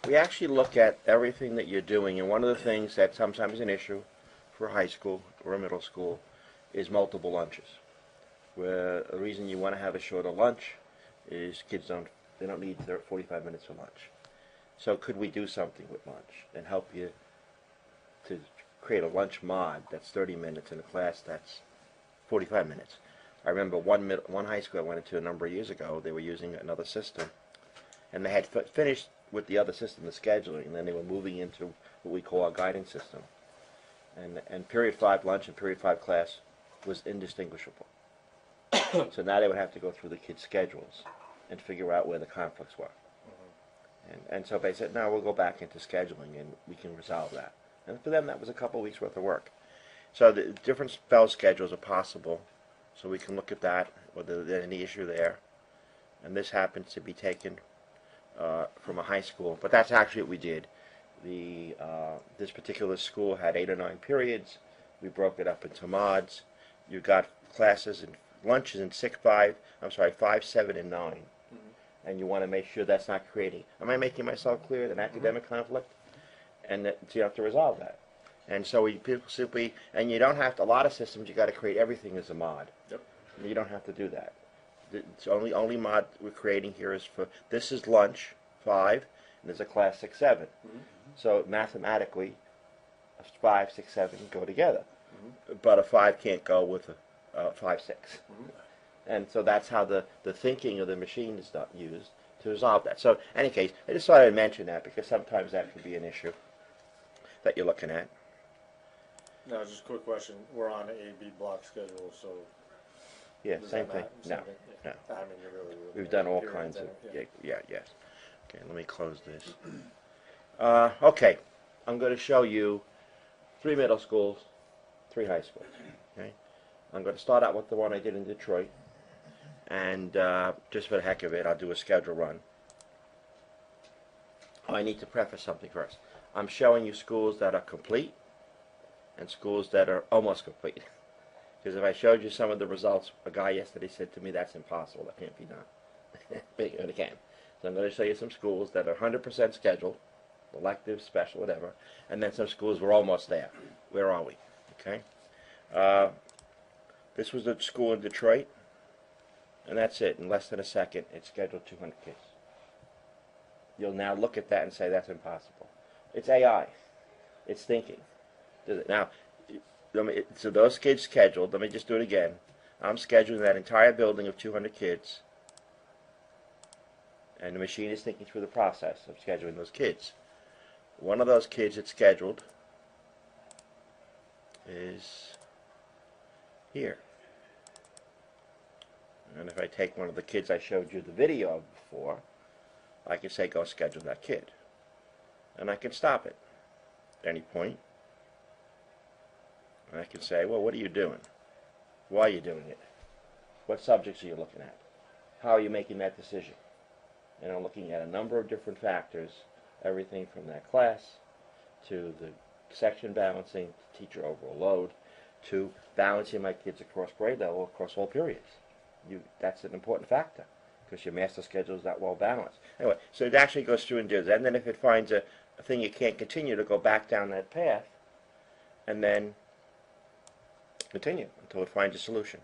We actually look at everything that you're doing, and one of the things that sometimes is an issue for high school or middle school is multiple lunches. Where the reason you want to have a shorter lunch is kids don't need 45 minutes for lunch. So could we do something with lunch and help you to create a lunch mod that's 30 minutes in a class that's 45 minutes? I remember one high school I went into a number of years ago, they were using another system, and they had finished with the other system, the scheduling, and then they were moving into what we call our guidance system. And period 5 lunch and period 5 class was indistinguishable. So now they would have to go through the kids' schedules and figure out where the conflicts were. And so they said, no, we'll go back into scheduling and we can resolve that. And for them, that was a couple of weeks worth of work. So the different spell schedules are possible. So we can look at that, whether there's any issue there. And this happens to be taken from a high school. But that's actually what we did. This particular school had 8 or 9 periods. We broke it up into mods. You got classes and lunches in 5, 7, and 9. And you want to make sure that's not creating. Am I making myself clear? An academic conflict? And so you have to resolve that. And so people simply, and you don't have to, a lot of systems, you got to create everything as a mod. Yep. You don't have to do that. It's only mod we're creating here is for, this is lunch, 5, and there's a class 6, 7. So mathematically, 5, 6, 7 go together. But a 5 can't go with a 5, 6. And so that's how the thinking of the machine is used to resolve that. So in any case, I just thought I'd mention that because sometimes that could be an issue that you're looking at. Now, just a quick question. We're on an A-B block schedule, so... Yeah, same thing. No. I mean, you're really We've done all kinds of... Yes. Okay, let me close this. Okay, I'm going to show you 3 middle schools, 3 high schools. Okay, I'm going to start out with the one I did in Detroit. And just for the heck of it, I'll do a schedule run. Oh, I need to preface something first. I'm showing you schools that are complete and schools that are almost complete. Because if I showed you some of the results, a guy yesterday said to me, that's impossible, that can't be done. But it can. So I'm going to show you some schools that are 100% scheduled, elective, special, whatever, and then some schools we're almost there. Where are we? Okay. This was the school in Detroit. And that's it. In less than a second, it's scheduled 200 kids. You'll now look at that and say, that's impossible. It's AI. It's thinking. Now, so those kids scheduled, let me just do it again. I'm scheduling that entire building of 200 kids. And the machine is thinking through the process of scheduling those kids. One of those kids that's scheduled is here. And if I take one of the kids I showed you the video of before, I can say, go schedule that kid. And I can stop it at any point. And I can say, well, what are you doing? Why are you doing it? What subjects are you looking at? How are you making that decision? And I'm looking at a number of different factors, everything from that class to the section balancing, to teacher overall load, to balancing my kids across grade level, across all periods. That's an important factor because your master schedule is not well balanced. Anyway, so it actually goes through and does that. And then if it finds a thing you can't continue, to go back down that path and then continue until it finds a solution.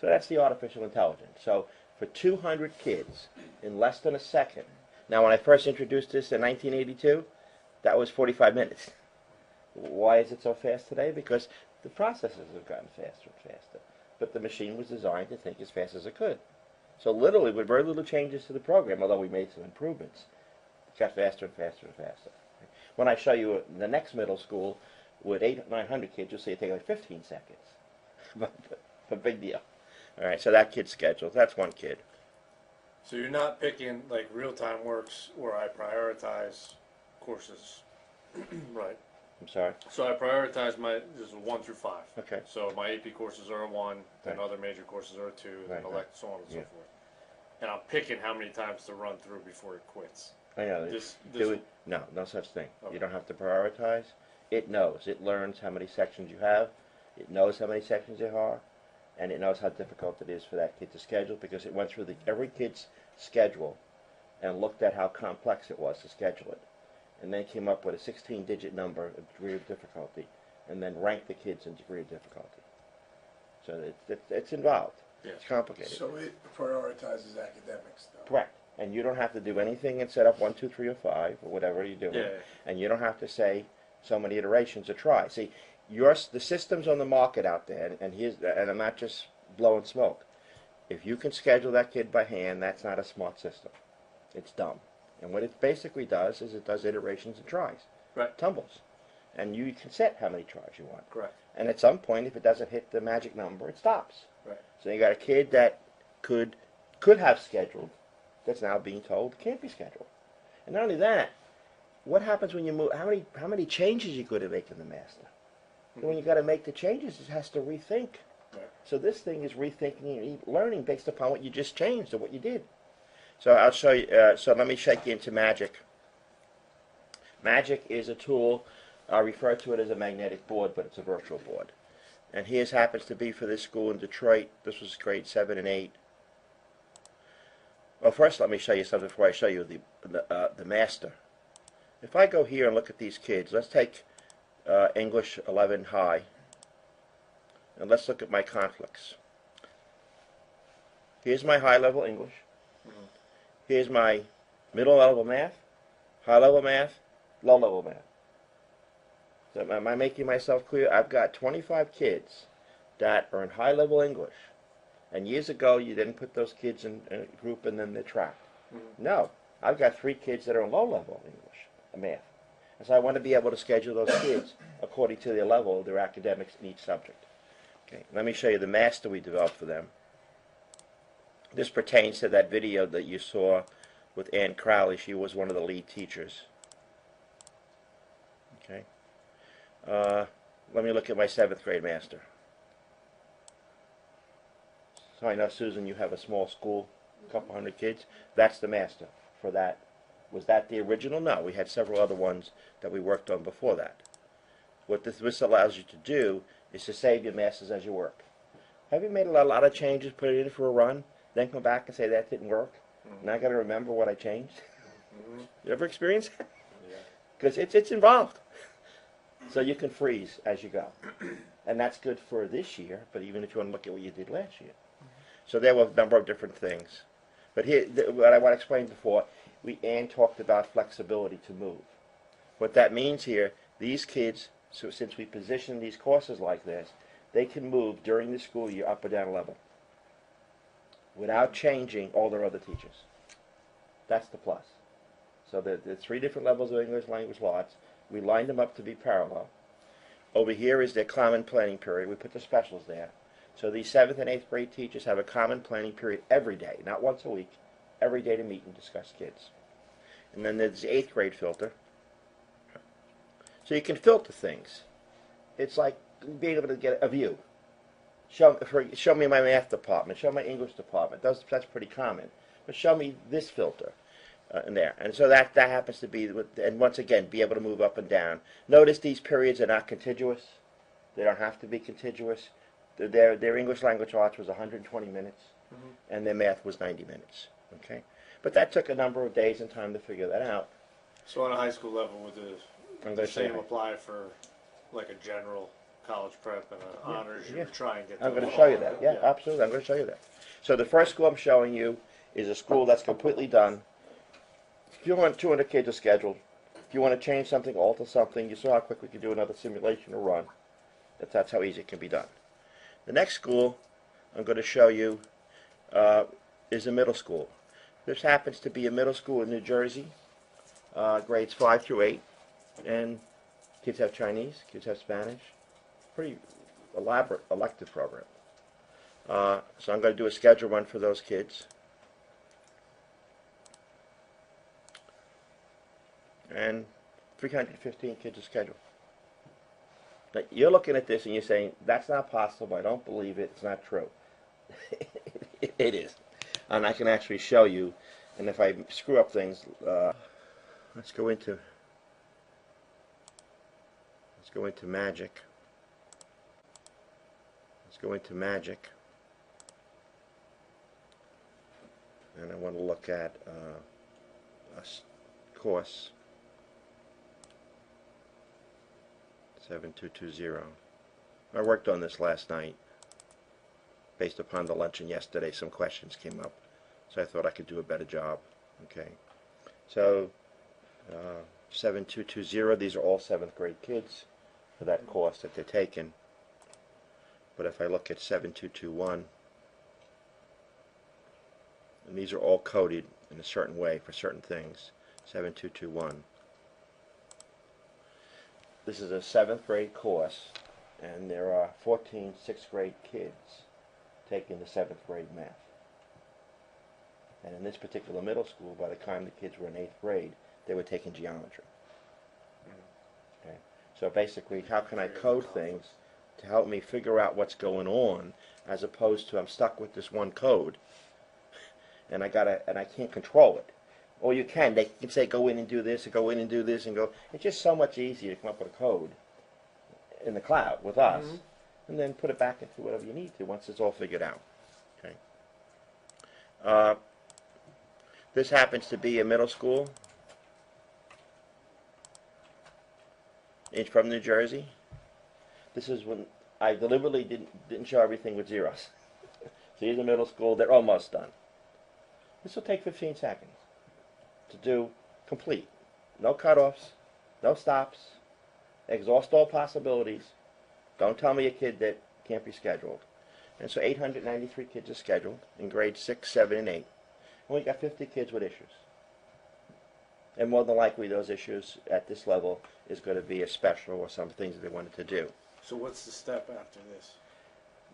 So that's the artificial intelligence. So for 200 kids in less than a second. Now, when I first introduced this in 1982, that was 45 minutes. Why is it so fast today? Because the processes have gotten faster and faster. But the machine was designed to think as fast as it could. So literally, with very little changes to the program, although we made some improvements, it got faster and faster and faster. When I show you the next middle school with 800 or 900 kids, you'll see it take like 15 seconds. But big deal. All right, so that kid's scheduled. That's one kid. So you're not picking, like RealTime works, where I prioritize courses, right? I'm sorry? So I prioritize this is 1 through 5. Okay. So my AP courses are a 1, then Right. other major courses are a 2, then Right. elect, so on and so Yeah. forth. And I'm picking how many times to run through before it quits. I know. No such thing. Okay. You don't have to prioritize. It knows. It learns how many sections you have. It knows how many sections there are. And it knows how difficult it is for that kid to schedule because it went through every kid's schedule and looked at how complex it was to schedule it, and then came up with a 16-digit number of degree of difficulty, and then ranked the kids in degree of difficulty. So it's involved. Yeah. It's complicated. So it prioritizes academics, though. Correct. And you don't have to do anything and set up 1, 2, 3, or 5, or whatever you're doing. Yeah. And you don't have to say so many iterations to try. See, the system's on the market out there, and I'm not just blowing smoke. If you can schedule that kid by hand, that's not a smart system. It's dumb. And what it basically does is it does iterations and tries. Right. Tumbles. And you can set how many tries you want. Correct. And at some point, if it doesn't hit the magic number, it stops. Right. So you got a kid that could have scheduled, that's now being told can't be scheduled. And not only that, what happens when you move? How many changes you got to make in the master? And when you got to make the changes, it has to rethink. Right. So this thing is rethinking and learning based upon what you just changed or what you did. So I'll show you. So let me shake you into Magic. Magic is a tool. I refer to it as a magnetic board, but it's a virtual board. And here's happens to be for this school in Detroit. This was grade 7 and 8. Well, first let me show you something before I show you the master. If I go here and look at these kids, let's take English 11 high, and let's look at my conflicts. Here's my high-level English. Here's my middle-level math, high-level math, low-level math. So am I making myself clear? I've got 25 kids that are in high-level English. And years ago, you didn't put those kids in a group and then they're tracked. No, I've got 3 kids that are in low-level English, math. And so I want to be able to schedule those kids according to their level, their academics in each subject. Okay, let me show you the master we developed for them. This pertains to that video that you saw with Ann Crowley. She was one of the lead teachers. Okay. Let me look at my 7th grade master. So I know, Susan, you have a small school, a couple hundred kids. That's the master for that. Was that the original? No, we had several other ones that we worked on before that. What this allows you to do is to save your masters as you work. Have you made a lot of changes, put it in for a run, then come back and say that didn't work? Now I got to remember what I changed? You ever experience that? Because it's involved. So you can freeze as you go. And that's good for this year, but even if you want to look at what you did last year. So there were a number of different things. But here, what I want to explain before, Ann talked about flexibility to move. What that means here, these kids, so since we position these courses like this, they can move during the school year up or down a level without changing all their other teachers. That's the plus. So the 3 different levels of English language arts, we lined them up to be parallel. Over here is their common planning period. We put the specials there. So these 7th and 8th grade teachers have a common planning period every day, not once a week, every day to meet and discuss kids. And then there's the 8th grade filter. So you can filter things. It's like being able to get a view. Show me my math department, show my English department. That's pretty common. But show me this filter in there. And so that happens to be, and once again, be able to move up and down. Notice these periods are not contiguous. They don't have to be contiguous. Their English language arts was 120 minutes, and their math was 90 minutes. Okay, but that took a number of days and time to figure that out. So on a high school level, would the same apply for like a general college prep and an honors? You would try and get. I'm going to show you that. Yeah, absolutely. I'm going to show you that. So the first school I'm showing you is a school that's completely done. If you want 200 kids are scheduled, if you want to change something, alter something, you saw how quick we could do another simulation or run. That's how easy it can be done. The next school I'm going to show you is a middle school. This happens to be a middle school in New Jersey, grades 5 through 8, and kids have Chinese, kids have Spanish. Pretty elaborate elective program. So I'm going to do a schedule run for those kids. And 315 kids are scheduled. Now, you're looking at this and you're saying, that's not possible, I don't believe it, it's not true. It is. And I can actually show you, and if I screw up things, let's go into Magic. Let's go into Magic. And I want to look at course 7220. I worked on this last night based upon the luncheon yesterday. Some questions came up, so I thought I could do a better job. Okay, so 7220, these are all 7th grade kids for that course that they're taking. But if I look at 7221, and these are all coded in a certain way for certain things. 7221. This is a 7th grade course, and there are 14 6th grade kids taking the 7th grade math. And in this particular middle school, by the time the kids were in 8th grade, they were taking geometry. Okay. So basically, how can I code things to help me figure out what's going on, as opposed to I'm stuck with this one code, and I can't control it. Or you can. They can say go in and do this, or go in and do this, and go. It's just so much easier to come up with a code in the cloud with us, and then put it back into whatever you need to once it's all figured out. Okay. This happens to be a middle school from New Jersey. This is when I deliberately didn't show everything with zeros. So here's a middle school. They're almost done. This will take 15 seconds to do complete. No cutoffs, no stops, exhaust all possibilities. Don't tell me a kid that can't be scheduled. And so 893 kids are scheduled in grades 6, 7, and 8. And we got 50 kids with issues. And more than likely those issues at this level is going to be a special or some things that they wanted to do. So what's the step after this?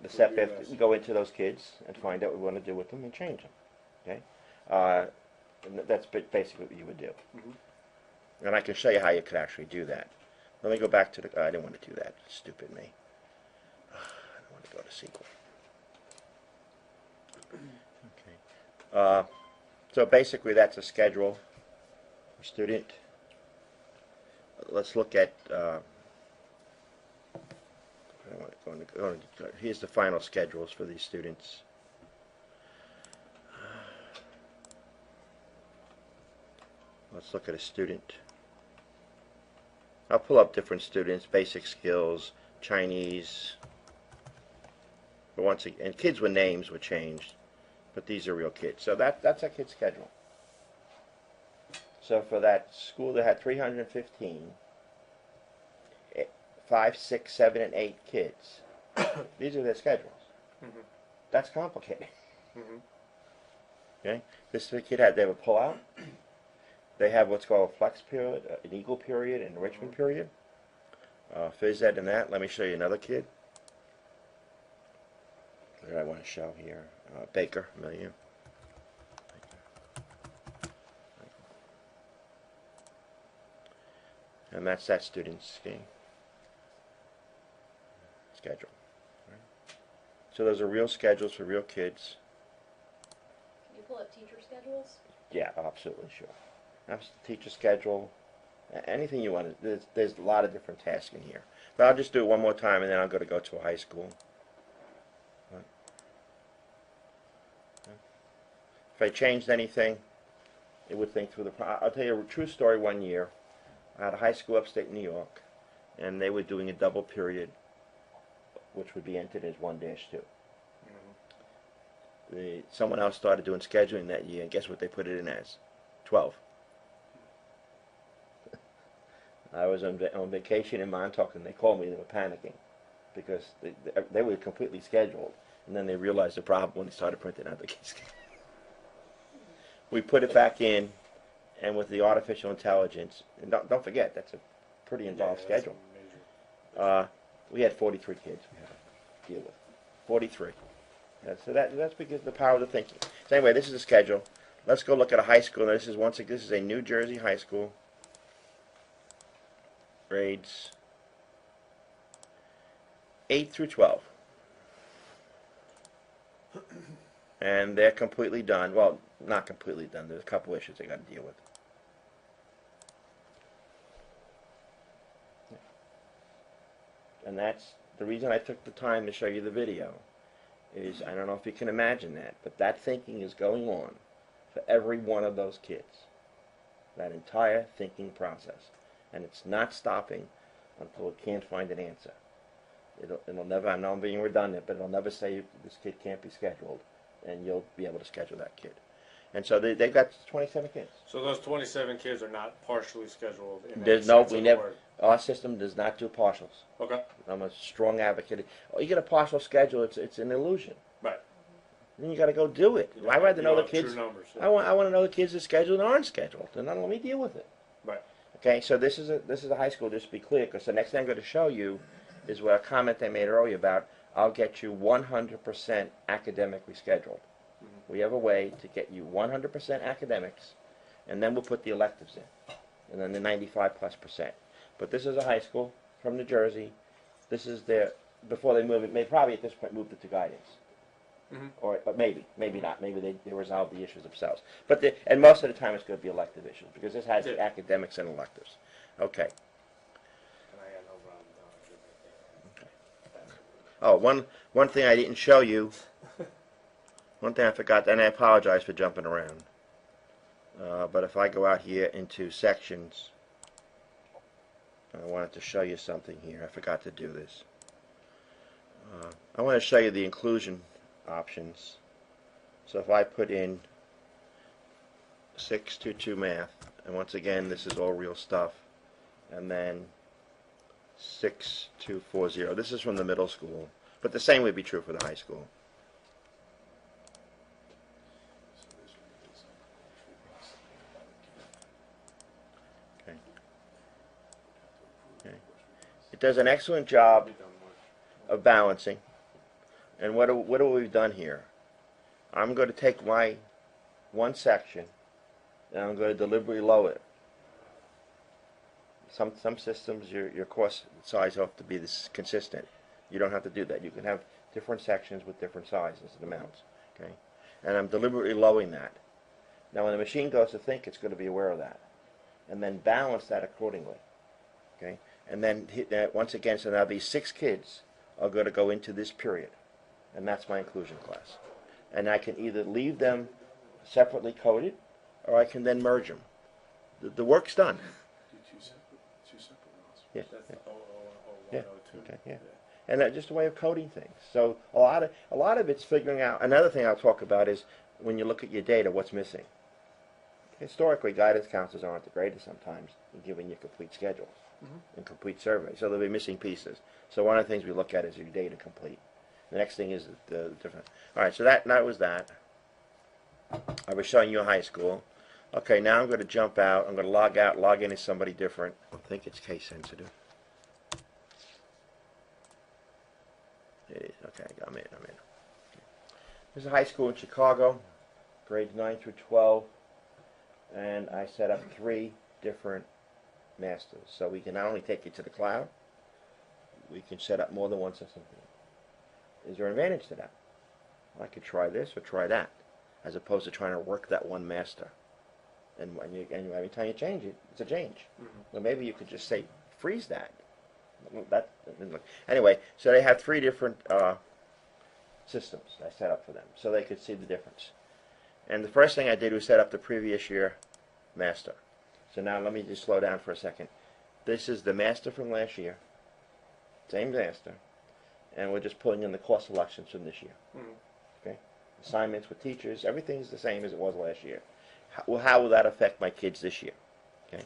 The step after we go into those kids and find out what we want to do with them and change them. Okay? And that's basically what you would do. And I can show you how you could actually do that. Let me go back to the... I didn't want to do that. Stupid me. I don't want to go to SQL. Okay. So basically that's a schedule for student. Let's look at... here's the final schedules for these students. Let's look at a student. I'll pull up different students, basic skills, Chinese. But once again, and kids with names were changed, but these are real kids. So that's a kid's schedule. So for that school that had 315, 5, 6, 7, and 8 kids, these are their schedules. That's complicated. Okay, this kid they have a pull-out. They have what's called a flex period, an eagle period, and enrichment period. Phys ed and that. Let me show you another kid that I want to show here. Baker, Million. And that's that student's schedule. Right? So those are real schedules for real kids. Can you pull up teacher schedules? Yeah, absolutely, sure. Teacher schedule, anything you want. There's a lot of different tasks in here. But I'll just do it one more time, and then I'm going to go to a high school. Right. If I changed anything, it would think through the... I'll tell you a true story. One year, I had a high school upstate New York, and they were doing a double period, which would be entered as 1-2. Someone else started doing scheduling that year, and guess what they put it in as? 12. I was on vacation in Montauk, and they called me. They were panicking because they were completely scheduled, and then they realized the problem when they started printing out the kids. We put it back in, and with the artificial intelligence, and don't forget that's a pretty involved schedule. We had 43 kids we had to deal with. 43. So that's because of the power of the thinking. So anyway, this is the schedule. Let's go look at a high school. Now, this is a New Jersey high school. Grades 8 through 12. And they're completely done. Well, not completely done. There's a couple issues they got to deal with. And that's the reason I took the time to show you the video. Is I don't know if you can imagine that, but that thinking is going on for every one of those kids. that entire thinking process. And it's not stopping until it can't find an answer. It'll never, I know I'm being redundant, but it'll never say this kid can't be scheduled, and you'll be able to schedule that kid. And so they've got 27 kids. So those 27 kids are not partially scheduled in any There's no, sense we of the never, word. our system does not do partials. Okay. I'm a strong advocate. Oh, you get a partial schedule, it's an illusion. Right. Then you got to go do it. I'd rather know the kids. True numbers. I want to know the kids that are scheduled and aren't scheduled, and then let me deal with it. Right. Okay, so this is a high school. Just to be clear, because the next thing I'm going to show you is what a comment I made earlier about. I'll get you 100% academically scheduled. We have a way to get you 100% academics, and then we'll put the electives in, and then the 95+%. But this is a high school from New Jersey. This is their, before they move it, may probably at this point moved it to guidance. But maybe not. Maybe they resolve the issues themselves. But and most of the time it's going to be elective issues, because this has the academics and electives. Okay. Oh, one thing I didn't show you. One thing I forgot, and I apologize for jumping around. But if I go out here into sections, I wanted to show you something here. I forgot to do this. I want to show you the inclusion options. So if I put in 622 math, and once again this is all real stuff, and then 6240. This is from the middle school, but the same would be true for the high school. Okay. It does an excellent job of balancing. And what have we done here? I'm going to take my one section and I'm going to deliberately lower it. Some systems, your course size ought to be this consistent. You don't have to do that. You can have different sections with different sizes and amounts. Okay, and I'm deliberately lowering that. Now, when the machine goes to think, it's going to be aware of that, and then balance that accordingly. Okay, and then once again, so now these 6 kids are going to go into this period, and that's my inclusion class. And I can either leave them separately coded, or I can then merge them. The work's done. Two separate rows. Yeah. That's Yeah. the 001, Yeah. 02. Okay. Yeah. And just a way of coding things. So a lot of it's figuring out. Another thing I'll talk about is when you look at your data, what's missing. Historically, guidance counselors aren't the greatest sometimes in giving you complete schedules and complete surveys. So there'll be missing pieces. So one of the things we look at is your data complete. The next thing is the different. All right. So that was that. I was showing you a high school. Okay, now I'm going to jump out. I'm going to log out, log in as somebody different. I think it's case sensitive. It is. Okay, I'm in. Okay. There's a high school in Chicago, grades 9 through 12, and I set up 3 different masters. So we can not only take it to the cloud, we can set up more than one system. Is there an advantage to that? I could try this or try that, as opposed to trying to work that one master. And every time you change it, it's a change. Well, maybe you could just say, freeze that. Anyway, so they have 3 different systems I set up for them, so they could see the difference. And the first thing I did was set up the previous year master. So now let me just slow down for a second. This is the master from last year, same master, and we're just pulling in the course selections from this year. Okay, assignments with teachers, everything is the same as it was last year. How will that affect my kids this year? Okay,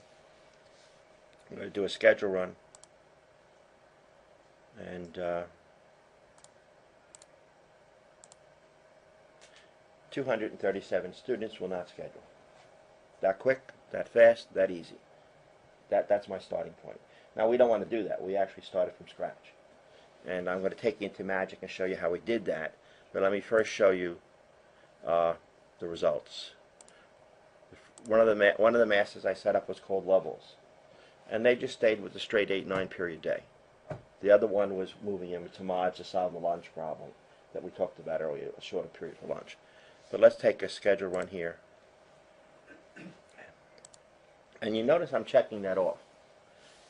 I'm going to do a schedule run, and 237 students will not schedule. That quick, that fast, that easy. That's my starting point. Now we don't want to do that. We actually started from scratch, and I'm going to take you into Magic and show you how we did that. But let me first show you the results. One of the masters I set up was called levels, and they just stayed with the straight 8-9 period day. The other one was moving into mods to solve the lunch problem that we talked about earlier, a shorter period for lunch. But let's take a schedule run here. And you notice I'm checking that off.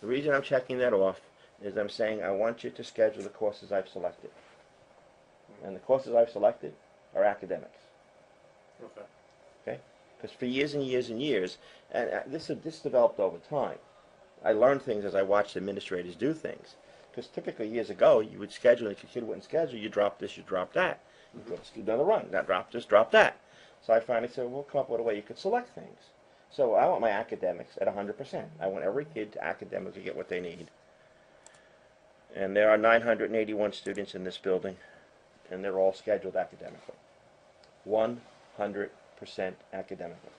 The reason I'm checking that off is I'm saying I want you to schedule the courses I've selected. And the courses I've selected are academics. Okay. Okay? Because for years and years and years, and this developed over time. I learned things as I watched administrators do things. Because typically years ago, you would schedule, and if your kid wouldn't schedule, you drop this, you drop that. You go to another run, not drop this, drop that. So I finally said, we'll come up with a way you could select things. So I want my academics at 100%. I want every kid to academically get what they need. And there are 981 students in this building, and they're all scheduled academically. 100% academically.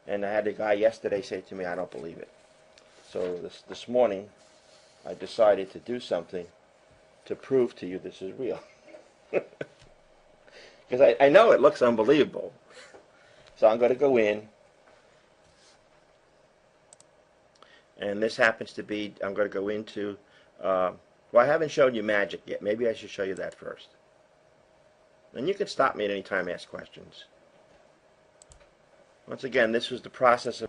And I had a guy yesterday say to me, I don't believe it. So this morning, I decided to do something to prove to you this is real. Because I know it looks unbelievable. So I'm going to go in, and this happens to be, I'm going to go into, well, I haven't shown you magic yet. Maybe I should show you that first. And you can stop me at any time and ask questions. Once again, this was the process of...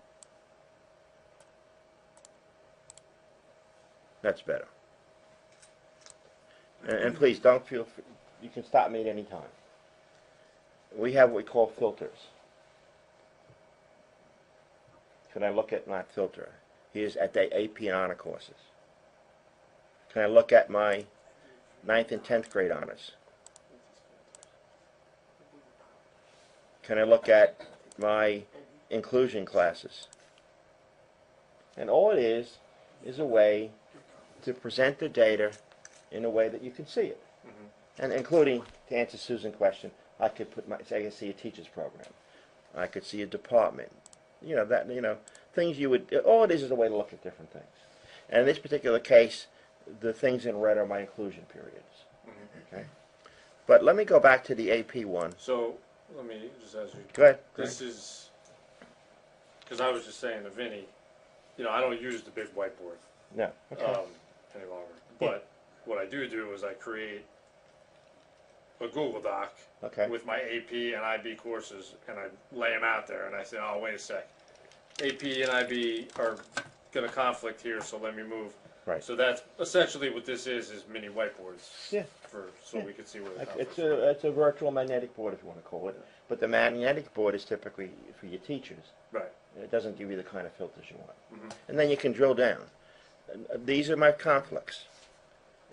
That's better. And please, don't feel... You can stop me at any time. We have what we call filters. Can I look at my filter? Here's at the AP and honor courses. Can I look at my 9th and 10th grade honors? Can I look at my inclusion classes? And all it is a way to present the data in a way that you can see it. And including, to answer Susan's question, I could put my, say I could see a teacher's program. I could see a department. Things you would, all it is a way to look at different things. And in this particular case, the things in red are my inclusion periods. Okay? But let me go back to the AP one. So, let me just ask you. Go ahead. This is, because I was just saying to Vinny, I don't use the big whiteboard No. Okay. any longer. But what I do is I create a Google Doc Okay. with my AP and IB courses, and I lay them out there, and I say, oh, wait a sec. AP and IB are going to conflict here, so let me move. Right. So that's essentially what this is mini whiteboards. Yeah. So we can see where the conflicts It's a virtual magnetic board, if you want to call it. But the magnetic board is typically for your teachers. Right. It doesn't give you the kind of filters you want. Mhm. And then you can drill down. These are my conflicts.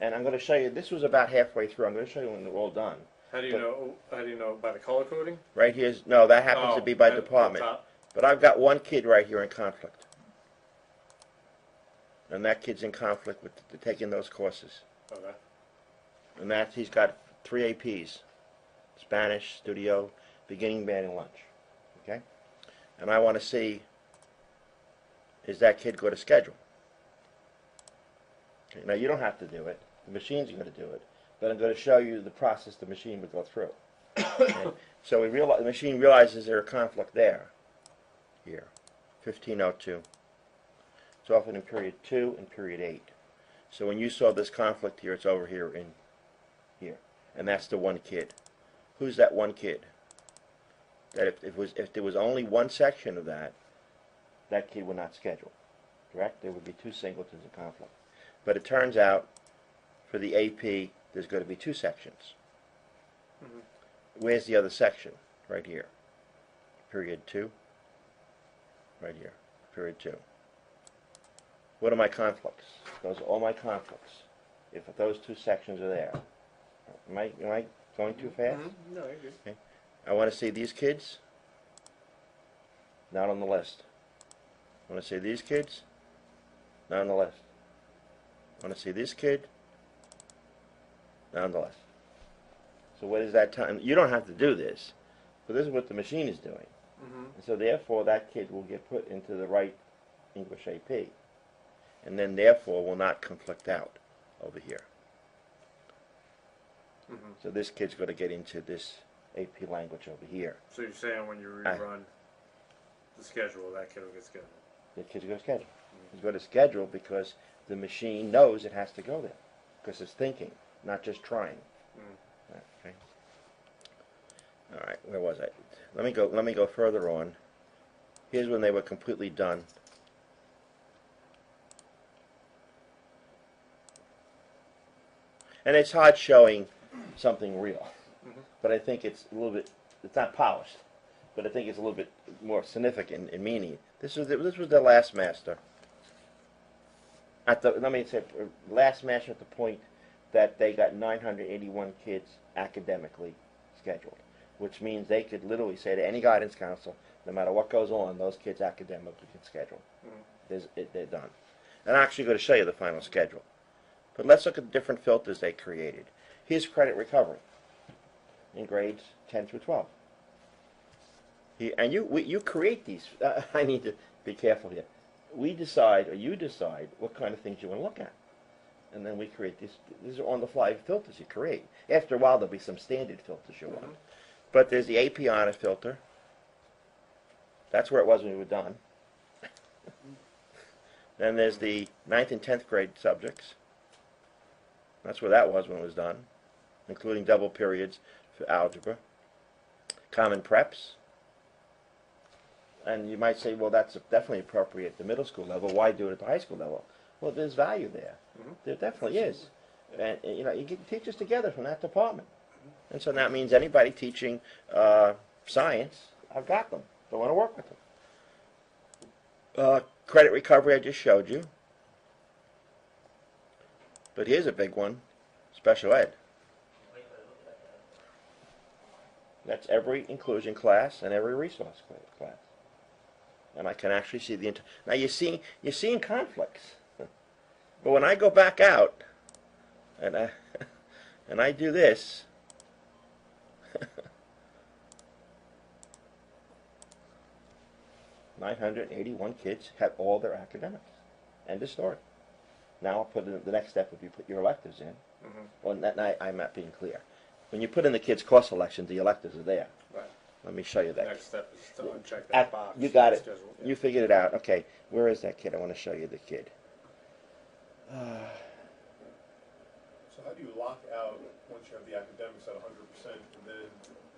And I'm going to show you, this was about halfway through. I'm going to show you when they're all done. How do you know by the color coding? Right here's, no, that happens to be by at the department. top. But I've got one kid right here in conflict. And that kid's in conflict with taking those courses. Okay. And he's got 3 APs. Spanish, studio, beginning, band, and lunch. Okay? And I want to see, is that kid going to schedule? Okay, now you don't have to do it. The machine's going to do it. But I'm going to show you the process the machine would go through. Okay? So the machine realizes there's a conflict there. Here. 1502. It's often in period 2 and period 8. So when you saw this conflict here, it's over here in here. And that's the one kid. Who's that one kid? That if there was only one section of that kid would not schedule. Correct? There would be 2 singletons in conflict. But it turns out for the AP there's going to be 2 sections. Mhm. Where's the other section? Right here. Period 2. Right here. Period 2. What are my conflicts? Those are all my conflicts. If those 2 sections are there. Am I going too fast? Mm-hmm. No, you're good. Okay. I want to see these kids. Not on the list. I want to see these kids. Not on the list. I want to see this kid. Not on the list. So what is that time? You don't have to do this, but this is what the machine is doing. Mm-hmm. And so therefore that kid will get put into the right English AP. And then therefore will not conflict out over here. Mm-hmm. So this kid's going to get into this AP language over here. So you're saying when you rerun the schedule, that kid will get scheduled? The kid's going to schedule. He's going to schedule because the machine knows it has to go there. Because it's thinking, not just trying. Mm. Okay. All right, where was I? Let me go further on. Here's when they were completely done. And it's hard showing something real, but I think it's a little bit, it's not polished. but I think it's a little bit more significant in meaning. This was the last master. Let me say, last master at the point that they got 981 kids academically scheduled, which means they could literally say to any guidance counselor, no matter what goes on, those kids academically can schedule. They're done. And I'm actually going to show you the final schedule. But let's look at the different filters they created. Here's credit recovery in grades 10 through 12. You create these. I need to be careful here. We decide, or you decide, what kind of things you want to look at. And then we create these. These are on-the-fly filters you create. After a while, there'll be some standard filters you want. But there's the AP Honor filter. That's where it was when we were done. Then there's the 9th and 10th grade subjects. That's where that was when it was done, including double periods for algebra. Common preps. And you might say, well, that's definitely appropriate at the middle school level. Why do it at the high school level? Well, there's value there. There definitely is. And you get teachers together from that department. And so that means anybody teaching science, I've got them. I want to work with them. Credit recovery I just showed you. But here's a big one, special ed. That's every inclusion class and every resource class. And I can actually see the now you're seeing conflicts. But when I go back out and I do this, 981 kids had all their academics. End of story. Now I'll put in, the next step would be put your electives in. Well, I'm not being clear. When you put in the kids' course selections, the electives are there. Right. Let me show you that. Next step is to uncheck that box. You got it. Schedule. Yeah. You figured it out. Okay, where is that kid? I want to show you the kid. So how do you lock out once you have the academics at 100% and then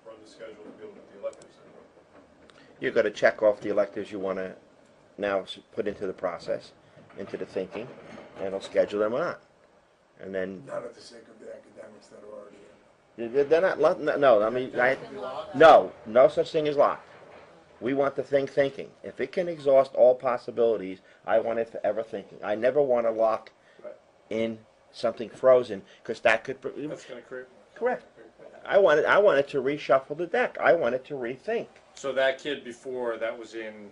run the schedule to be able to get the electives in? You're going to check off the electives you want to now put into the process, into the thinking, and it'll schedule them on. And then Not at the sake of the academics that are already in. they're not. No, I mean, no such thing as locked. We want the thing thinking. If it can exhaust all possibilities, I want it forever thinking. I never want to lock in something frozen because that could. That's going to create. Correct. I wanted to reshuffle the deck. I wanted to rethink. So that kid before that was in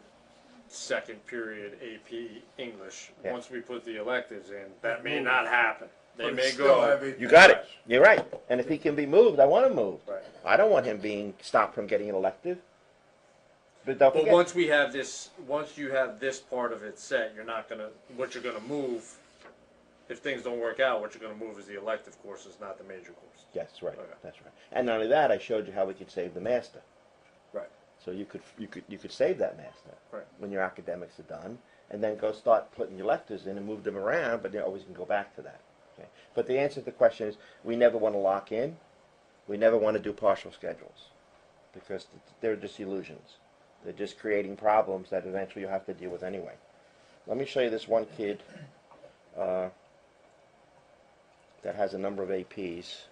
second period AP English. Yeah. Once we put the electives in, that may not happen. They But may still go. have it You got it. fresh. You're right. And if he can be moved, I want him moved. Right. I don't want him being stopped from getting an elective. But don't But forget. once you have this part of it set, you're not gonna. What you're gonna move, if things don't work out, what you're gonna move is the elective courses, not the major course. Yes, right. Okay. That's right. And not only that, I showed you how we could save the master. Right. So you could save that master Right. when your academics are done, and then go start putting your electives in and move them around. But you always can go back to that. Okay. But the answer to the question is, we never want to lock in. We never want to do partial schedules because they're just illusions. They're just creating problems that eventually you'll have to deal with anyway. Let me show you this one kid that has a number of APs.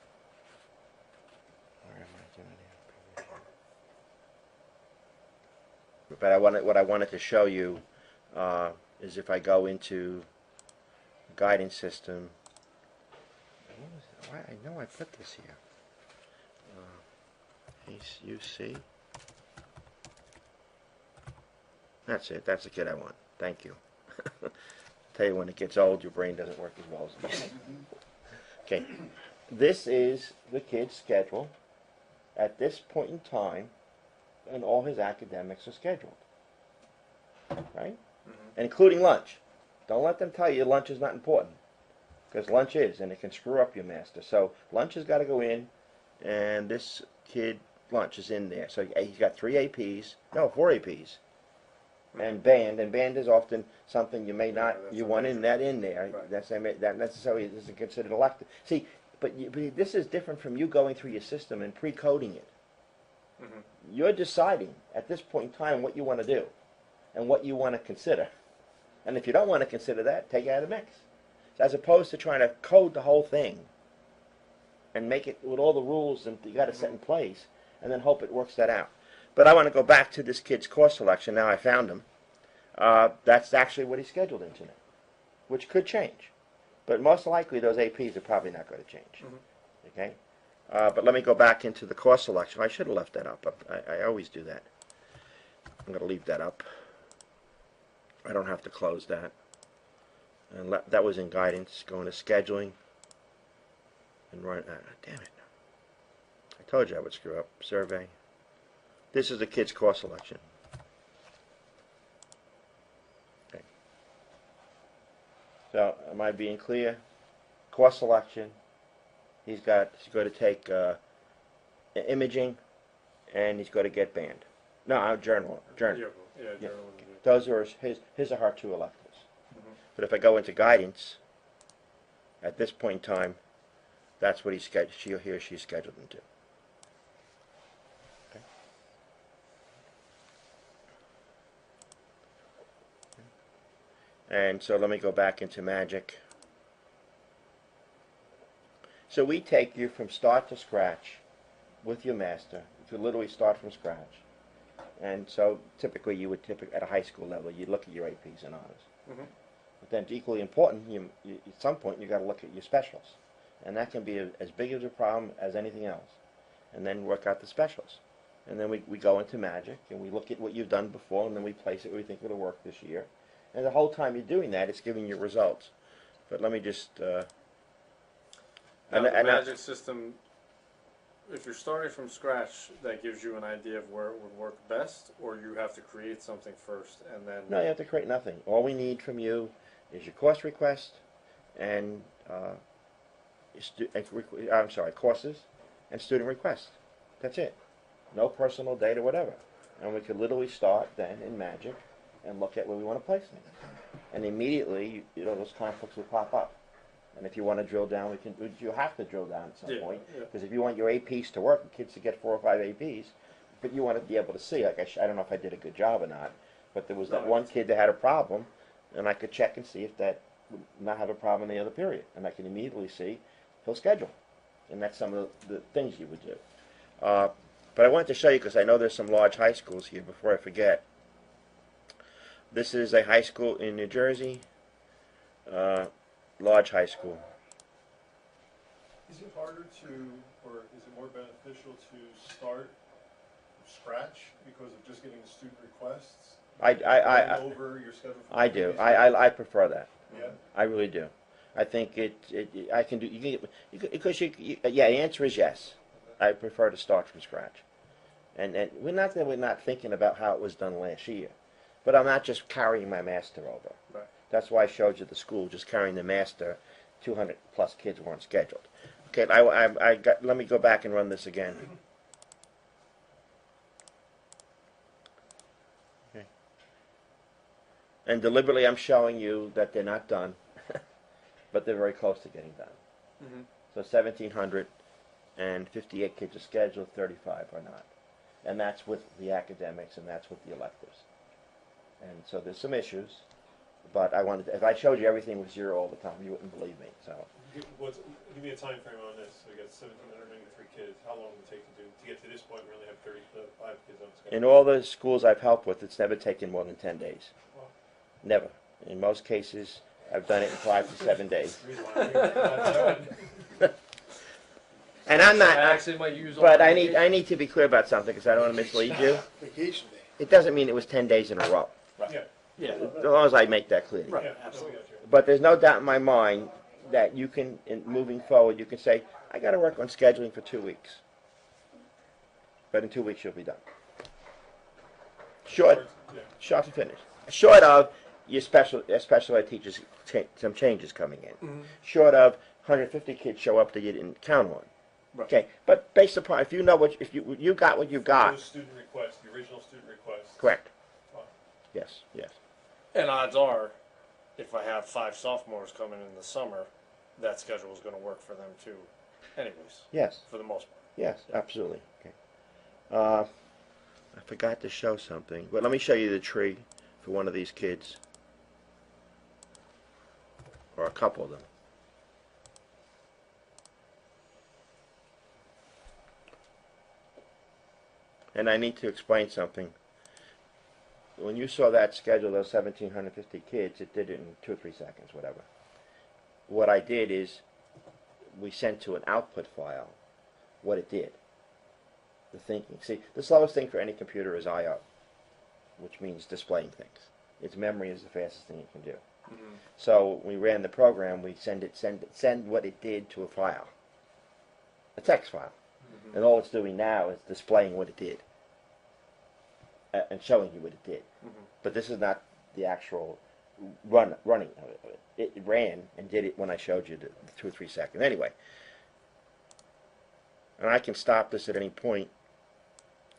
Where am I doing here? But what I wanted to show you is if I go into guidance system. Why, I know I put this here. You see? That's it. That's the kid I want. Thank you. Tell you when it gets old, your brain doesn't work as well as it used to. Okay. This is the kid's schedule at this point in time, and all his academics are scheduled. Right? Including lunch. Don't let them tell you lunch is not important. Because lunch is, and it can screw up your master. So lunch has got to go in, and this kid, lunch is in there. So he's got 4 APs. And band is often something you may not, you want in there. Right. That necessarily isn't considered elective. See, but this is different from you going through your system and pre-coding it. You're deciding at this point in time what you want to do and what you want to consider. And if you don't want to consider that, take it out of the mix. So as opposed to trying to code the whole thing and make it with all the rules and you got to set in place and then hope it works that out. But I want to go back to this kid's course selection. Now I found him. That's actually what he's scheduled into now, which could change. But most likely those APs are probably not going to change. Okay? But let me go back into the course selection. I should have left that up. I always do that. I'm going to leave that up. I don't have to close that. And that was in guidance. Going to scheduling. And run. Damn it. I told you I would screw up. Survey. This is the kid's course selection. Okay. So, am I being clear? Course selection. He's going to take imaging, and he's going to get band. No, journal. Yeah, journal. Yeah. Those are his or her 2 electives. But if I go into guidance, at this point in time, that's what he or she's scheduled into. Okay. And so let me go back into Magic. So we take you from start to scratch with your master. You literally start from scratch. And so typically you would at a high school level, you'd look at your APs and honors. But then equally important, at some point you got to look at your specials. And that can be as big of a problem as anything else. And then work out the specials. And then we go into Magic and we look at what you've done before and then we place it where we think it'll work this year. And the whole time you're doing that, it's giving you results. But let me just... Now, the Magic system, if you're starting from scratch, that gives you an idea of where it would work best, or you have to create something first and then... No, you have to create nothing. All we need from you is your course request and courses and student requests. That's it. No personal data, whatever. And we could literally start then in Magic and look at where we want to place things. And immediately, those conflicts will pop up. And if you want to drill down, you have to drill down at some point. Because if you want your APs to work, the kids to get 4 or 5 APs, but you want to be able to see, like I don't know if I did a good job or not, but there was that one kid that had a problem, and I could check and see if that would not have a problem in the other period. And I can immediately see he'll schedule. And that's some of the things you would do. But I wanted to show you, because I know there's some large high schools here, before I forget. This is a high school in New Jersey. Large high school. Is it harder or is it more beneficial to start from scratch because of just getting the student requests? Over your schedule for I do. I prefer that. Yeah. I really do. I think I can do. Because the answer is yes. I prefer to start from scratch. And we're not thinking about how it was done last year, but I'm not just carrying my master over. Right. That's why I showed you the school just carrying the master. 200 plus kids weren't scheduled. Okay, let me go back and run this again. Okay. And deliberately I'm showing you that they're not done, but they're very close to getting done. So 1,758 kids are scheduled, 35 are not. And that's with the academics and that's with the electives. And so there's some issues. But if I showed you everything was 0 all the time, you wouldn't believe me. So Give me a time frame on this. So we got 1,793 kids. How long would it take to get to this point? We only have 35 kids on schedule. in all the schools I've helped with, it's never taken more than 10 days. Wow. Never. In most cases, I've done it in 5 to 7 days. And I'm not. Actually, might use all But the I need to be clear about something because I don't want to mislead you. Vacation day. It doesn't mean it was 10 days in a row. Yeah. Yeah. As long as I make that clear. Right. Yeah, Absolutely. But there's no doubt in my mind that you can, moving forward, you can say, I got to work on scheduling for 2 weeks. But in 2 weeks you'll be done. Short to finish. Short of your special ed teachers, some changes coming in. Short of 150 kids show up that you didn't count on. Right. Okay, but based upon if you know if you got what you got. Those student requests, the original student requests. Correct. Wow. Yes. And odds are, if I have 5 sophomores coming in the summer, that schedule is going to work for them too, anyways. Yes. For the most part. Yes, absolutely. Okay. I forgot to show something, but let me show you the tree for one of these kids, or a couple of them. and I need to explain something. When you saw that schedule, those 1,750 kids, it did it in 2 or 3 seconds, whatever. What I did is we sent to an output file what it did. The thinking. See, the slowest thing for any computer is I/O, which means displaying things. Its memory is the fastest thing it can do. Mm-hmm. So we ran the program. We send what it did to a file, a text file, Mm-hmm. and all it's doing now is displaying what it did and showing you what it did. Mm-hmm. But this is not the actual running of it. It ran and did it when I showed you the 2 or 3 seconds. Anyway, and I can stop this at any point,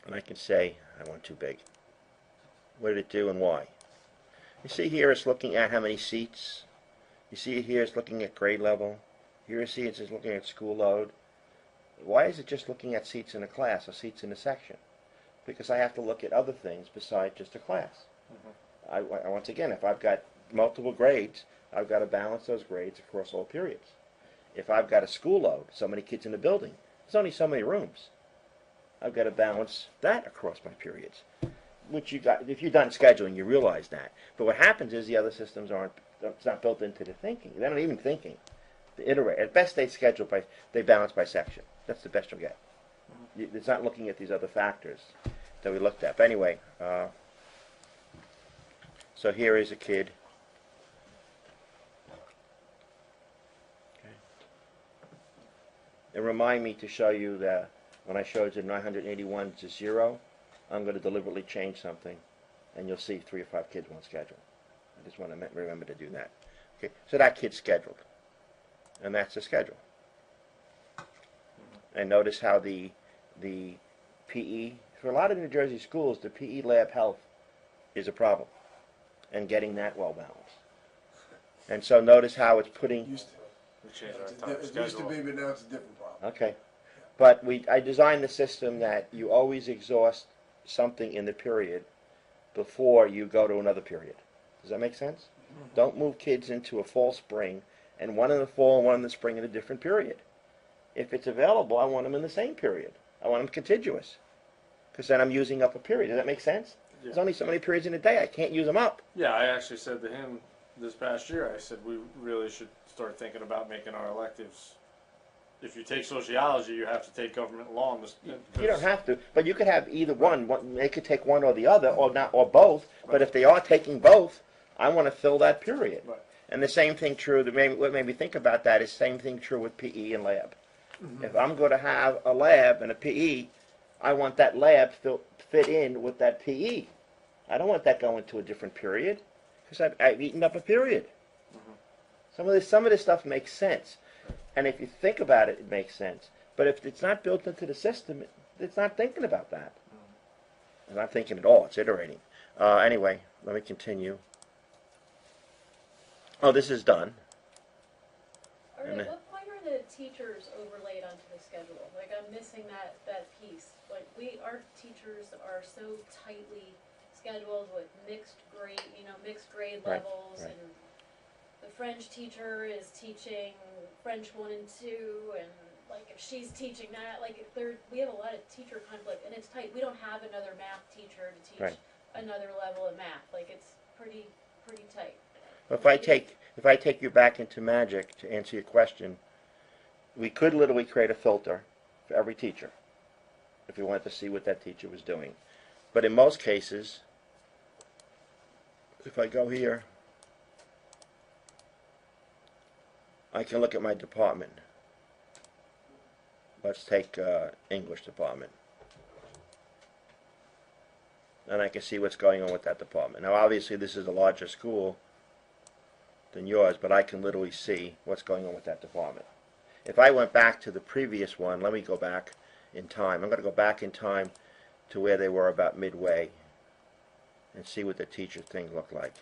and I can say I went too big. What did it do and why? You see here it's looking at how many seats. You see here it's looking at grade level. Here you see it's just looking at school load. Why is it just looking at seats in a class or seats in a section? Because I have to look at other things besides just a class. Mm-hmm. Once again, if I've got multiple grades, I've got to balance those grades across all periods. If I've got a school load, so many kids in the building, there's only so many rooms. I've got to balance that across my periods. Which if you've done scheduling, you realize that. But what happens is the other systems it's not built into the thinking. They're not even thinking. They iterate. At best, they balance by section. That's the best you'll get. It's not looking at these other factors that we looked at. But anyway, so here is a kid. Okay. And remind me to show you that when I showed you 981 to 0, I'm going to deliberately change something, and you'll see 3 or 5 kids won't schedule. I just want to remember to do that. Okay, so that kid's scheduled, and that's the schedule. And notice how the PE, for a lot of New Jersey schools, the PE lab health is a problem, and getting that well balanced. And so notice how it's putting. Used to. We changed our It time used to schedule. be, but now it's a different problem. Okay, but I designed the system that you always exhaust something in the period before you go to another period. Does that make sense? Mm-hmm. Don't move kids into a fall spring and one in the fall and one in the spring in a different period. If it's available, I want them in the same period. I want them contiguous, because then I'm using up a period. Does that make sense? Yeah. There's only so many periods in a day. I can't use them up. Yeah, I actually said to him this past year, I said we really should start thinking about making our electives. If you take sociology, you have to take government law. You don't have to, but you could have either one. They could take one or the other, or not, or both. But if they are taking both, I want to fill that period. Right. And the same thing true. What made me think about that is same thing true with PE and lab. Mm-hmm. If I'm going to have a lab and a PE, I want that lab fit in with that PE. I don't want that going to a different period, because I've eaten up a period. Mm-hmm. Some of this stuff makes sense. And if you think about it, it makes sense. But if it's not built into the system, it's not thinking about that. It's not thinking at all. It's iterating. Anyway, let me continue. Oh, this is done. What point are the teachers overlaid onto the schedule? Like, I'm missing that piece. Like, our teachers are so tightly scheduled with mixed grade Right, levels, right. and the French teacher is teaching French 1 and 2, and like if she's teaching that, like we have a lot of teacher conflict, and it's tight. We don't have another math teacher to teach Right. another level of math. Like, it's pretty tight. If I take you back into Magic to answer your question, we could literally create a filter for every teacher if we wanted to see what that teacher was doing. But in most cases, if I go here, I can look at my department. Let's take English department. And I can see what's going on with that department. Now, obviously, this is a larger school than yours, but I can literally see what's going on with that department. If I went back to the previous one, let me go back in time. I'm going to go back in time to where they were about midway and see what the teacher thing looked like.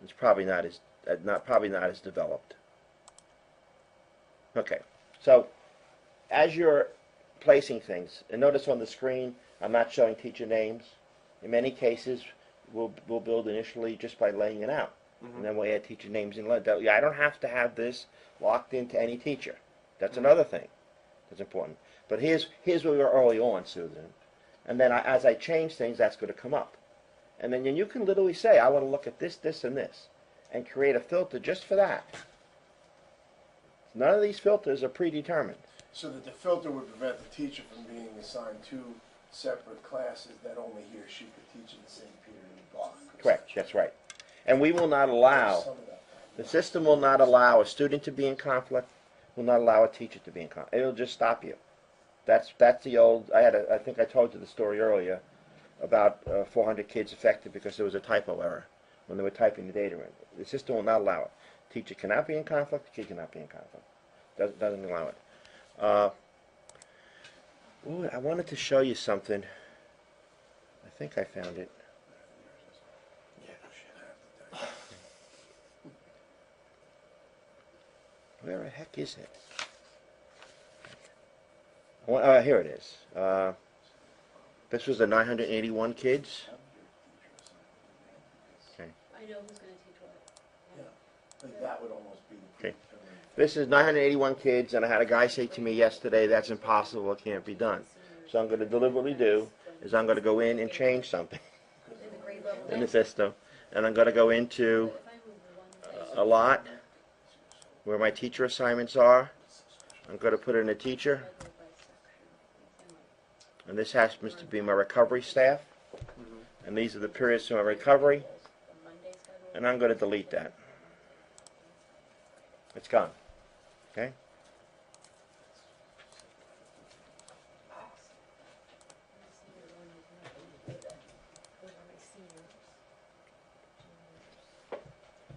It's probably not as developed. Okay, so as you're placing things, and notice on the screen I'm not showing teacher names. In many cases, we'll build initially just by laying it out. Mm-hmm. And then we'll add teacher names in. I don't have to have this locked into any teacher. That's another thing that's important. But here's where we were early on, Susan. And then as I change things, that's going to come up. And then you can literally say, I want to look at this, this, and this, and create a filter just for that. None of these filters are predetermined. So that the filter would prevent the teacher from being assigned two separate classes that only he or she could teach in the same period of block. Correct, that's right. And we will not allow, the system will not allow a student to be in conflict, will not allow a teacher to be in conflict. It'll just stop you. That's the old, I think I told you the story earlier about 400 kids affected because there was a typo error when they were typing the data in. The system will not allow it. Teacher cannot be in conflict, the kid cannot be in conflict. Doesn't allow it. Ooh, I wanted to show you something. I think I found it. Where the heck is it? Here it is. This was the 981 kids. Okay. I know who's going to teach what. Yeah, but that would almost be the Okay. This is 981 kids, and I had a guy say to me yesterday, that's impossible, it can't be done. So I'm going to deliberately do is I'm going to go in and change something in the system, and I'm going to go into a lot where my teacher assignments are. I'm going to put in a teacher, and this happens to be my recovery staff, and these are the periods for my recovery, and I'm going to delete that. It's gone. Okay?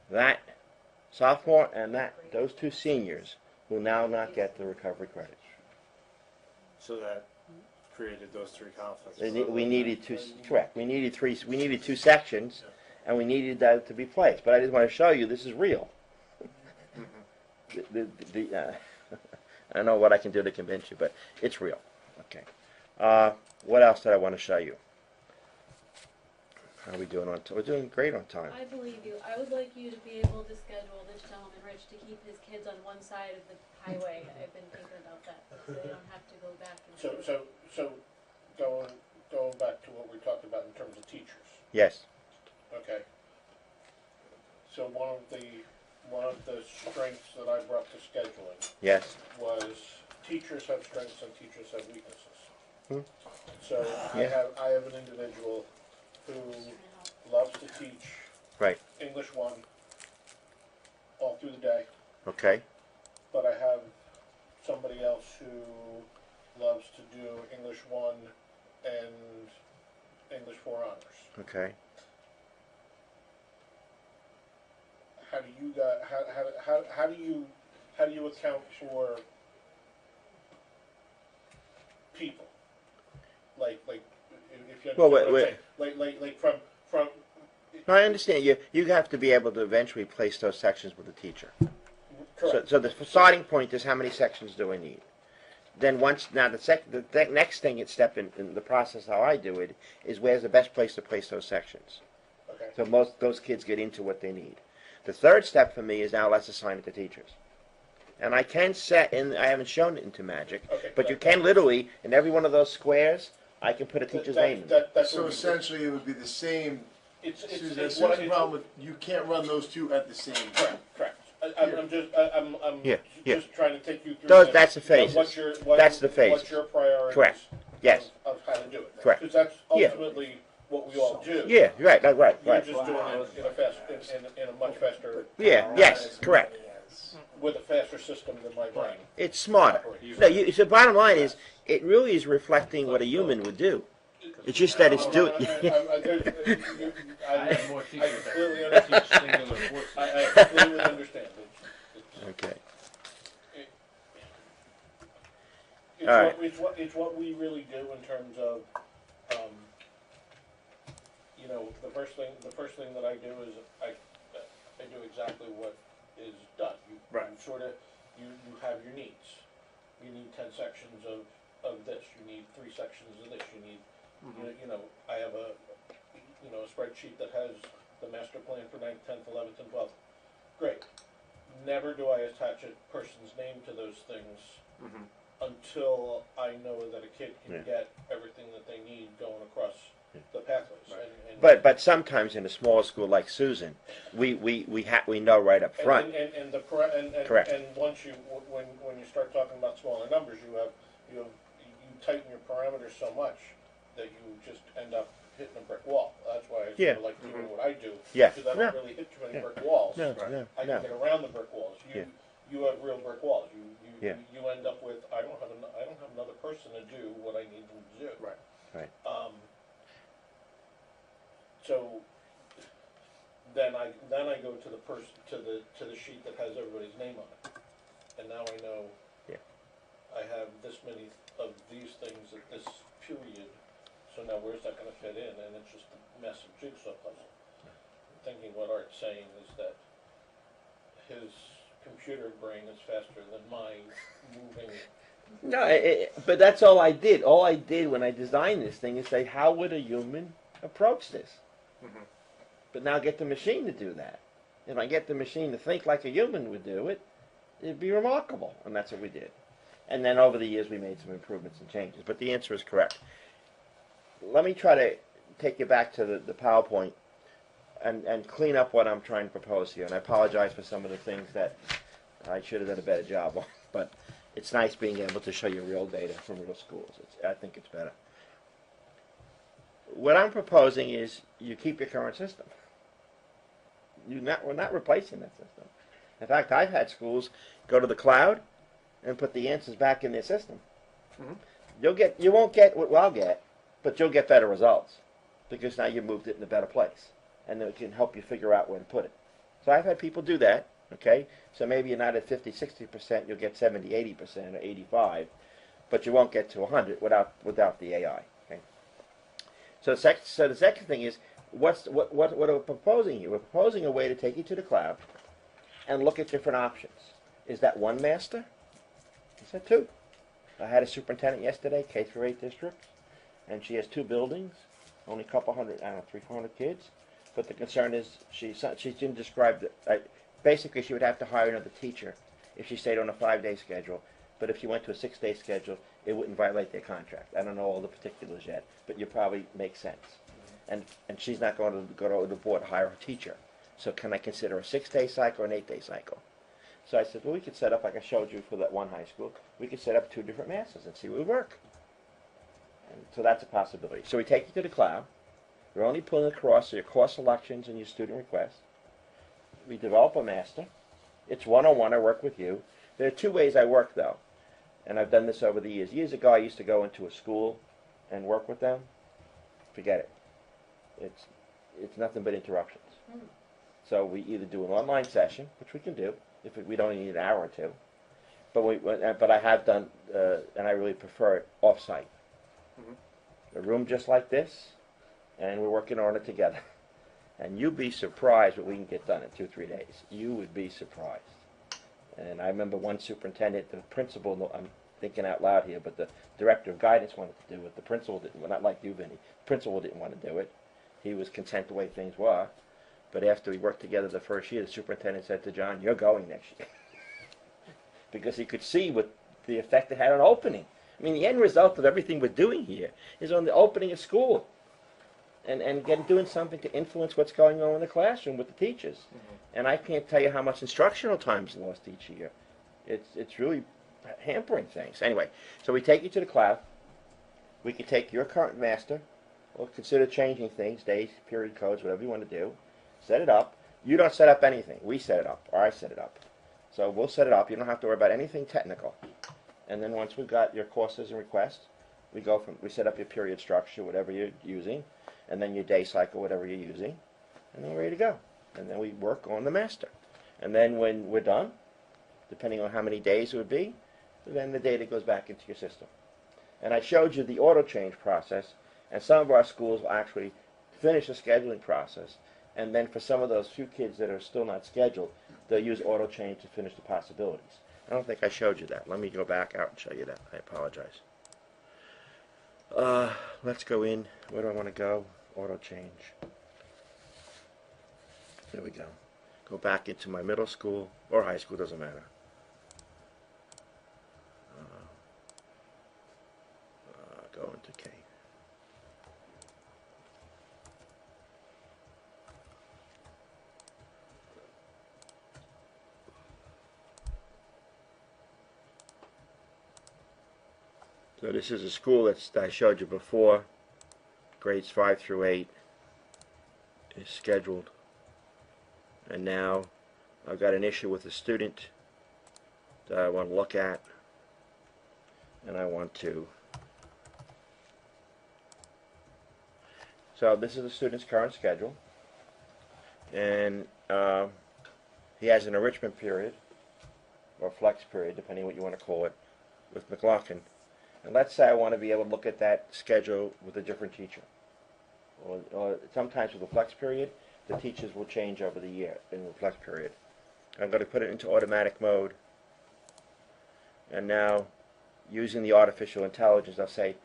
That sophomore and those two seniors will now not get the recovery credit. So that created those three conflicts. We needed two. Correct. We needed three. We needed two sections, and we needed that to be placed. But I just want to show you this is real. I don't know what I can do to convince you, but it's real. Okay. What else did I want to show you? How are we doing on time? We're doing great on time. I believe you. I would like you to be able to schedule this gentleman, Rich, to keep his kids on one side of the highway. I've been thinking about that, so they don't have to go back and So going back to what we talked about in terms of teachers. Yes. Okay. So one of the strengths that I brought to scheduling Yes. was teachers have strengths and teachers have weaknesses. Hmm. So Yeah. I have an individual who loves to teach Right. English 1 all through the day, Okay. but I have somebody else who loves to do English 1 and English 4 honors. Okay. How do you how do you account for people? Like if you Well, understand wait. what I'm saying. Like from No, I understand. You have to be able to eventually place those sections with the teacher. correct. So the starting point is how many sections do I need? Then the next thing it step in the process how I do it is where's the best place to place those sections. Okay. So most those kids get into what they need. The third step for me is now let's assign it to teachers. And I can set in, I haven't shown it into Magic, Okay, but you can literally, in every one of those squares, I can put a teacher's name in there. That's So what we do. essentially, it would be the same. It's Susan's what I problem with you can't run those two at the same time. correct. I'm Here, here. just trying to take you through. That's the phases. That's the phases. What's your priority? Correct. Yes. Of how to do it. Correct. Because that's Yeah. ultimately what we all do. Yeah, right, right. You're just doing it in a much faster. Yeah, yes, correct. With a faster system than my brain. It's smarter. No, so bottom line is, it really is reflecting what a human would do. It's just that it's doing. I have more teachers that completely can teach singular courses. I completely understand. Okay. It's All right. it's what we really do in terms of, the first thing that I do is I do exactly what is done. You have your needs. You need 10 sections of this. You need 3 sections of this. You need, I have a spreadsheet that has the master plan for 9th, 10th, 11th, and 12th. Great. Never do I attach a person's name to those things until I know that a kid can Yeah. get everything that they need going across the pathways. And But sometimes in a small school like Susan, we know right up front. Correct. And once you when you start talking about smaller numbers, you tighten your parameters so much that you just end up hitting a brick wall. That's why I Yeah. sort of like doing what I do. Yeah. Because I No. don't really hit too many Yeah. brick walls. No, Right. no, I no. can get around the brick walls. Yeah. You have real brick walls. Yeah. You end up with I don't have another person to do what I need them to do. Right. Right. So then I go to the person to the sheet that has everybody's name on it, and now I know. Yeah. I have this many of these things at this period. So now where's that going to fit in? And it's just a massive jigsaw puzzle. I'm thinking what Art's saying is that his computer brain is faster than mine moving. No, but that's all I did. All I did when I designed this thing is say, how would a human approach this? Mhm. But now get the machine to do that. If I get the machine to think like a human would do it, it'd be remarkable. And that's what we did. And then over the years we made some improvements and changes. But the answer is correct. Let me try to take you back to the PowerPoint and clean up what I'm trying to propose here. And I apologize for some of the things that I should have done a better job on. But it's nice being able to show you real data from real schools. I think it's better. What I'm proposing is you keep your current system. We're not replacing that system. In fact, I've had schools go to the cloud and put the answers back in their system. Mhm. You won't get what I'll get, but you'll get better results because now you moved it in a better place, and it can help you figure out where to put it. So I've had people do that. Okay, so maybe you're not at 50, 60%, you'll get 70, 80% or 85, but you won't get to 100 without the AI. Okay. So the second thing is what are we proposing here? We're proposing a way to take you to the cloud and look at different options. Is that one master? Is that two? I had a superintendent yesterday, K through 8 district, and she has 2 buildings, only a couple hundred, 300-400 kids. But the concern is she didn't describe basically she would have to hire another teacher if she stayed on a 5-day schedule. But if she went to a 6-day schedule, it wouldn't violate their contract. I don't know all the particulars yet, but you probably make sense. And she's not going to go to the board hire a teacher. So can I consider a 6-day cycle or an 8-day cycle? So I said, well, we could set up, like I showed you for that one high school, we could set up 2 different masters and see what would work. And so that's a possibility. So we take you to the cloud. We're only pulling across your course selections and your student requests. We develop a master. It's one-on-one. I work with you. There are 2 ways I work, though, and I've done this over the years. Years ago, I used to go into a school and work with them. Forget it. It's nothing but interruptions. So we either do an online session, which we can do if we don't need an hour or 2, but I have done, and I really prefer it off-site. Mhm. A room just like this, and we're working on it together. And you'd be surprised what we can get done in 2-3 days. You would be surprised. And I remember one superintendent, the principal, I'm thinking out loud here, but the director of guidance wanted to do it. The principal didn't, well, not like you, Vinny. The principal didn't want to do it. He was content the way things were. But after we worked together the first year, the superintendent said to John, you're going next year. Because he could see what the effect it had on opening. I mean, the end result of everything we're doing here is on the opening of school. And doing something to influence what's going on in the classroom with the teachers. And I can't tell you how much instructional time is lost each year. It's really hampering things. Anyway, so we take you to the cloud. We can take your current master, or consider changing things, days, period codes, whatever you want to do. Set it up. You don't set up anything. We set it up, or I set it up. So we'll set it up. You don't have to worry about anything technical. And then once we've got your courses and requests, we set up your period structure, whatever you're using, and then your day cycle, whatever you're using, and then we're ready to go. And then we work on the master. And then when we're done, depending on how many days it would be, then the data goes back into your system. And I showed you the auto change process, and some of our schools will actually finish the scheduling process, and then for some of those few kids that are still not scheduled, they'll use auto change to finish the possibilities. I don't think I showed you that. Let me go back out and show you that. I apologize. Let's go in. Where do I want to go? Auto change. There we go. Go back into my middle school or high school, doesn't matter. So this is a school that I showed you before. Grades 5 through 8 is scheduled. And now I've got an issue with a student that I want to look at. And I want to. So this is the student's current schedule. And he has an enrichment period, or flex period, depending what you want to call it, with McLaughlin. And let's say I want to be able to look at that schedule with a different teacher. Or sometimes with a flex period, the teachers will change over the year in the flex period. I'm going to put it into automatic mode. And now, using the artificial intelligence, I'll say,